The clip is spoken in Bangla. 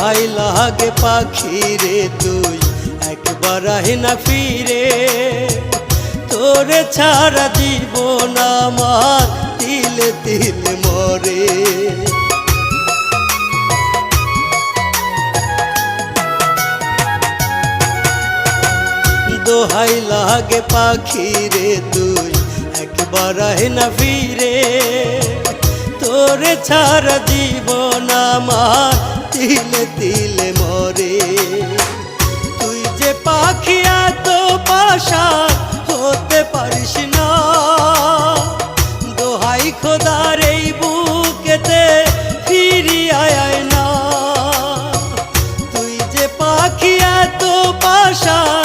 দোহাই লাগে পাখি রে তুই একবার আহে না ফিরে, তোরে ছাড়া জীবন আমার তিলে তিলে মরে। দোহাই লাগে পাখি রে তুই একবার আহে না ফিরে, তোরে ছাড়া জীবন আমার তিলে তিলে মরে। তুই যে পাখি এত পাশান হতে পারিস না, দোহাই খোদার এই বুকেতে ফিরি আয় না। তুই যে পাখি এত পাশান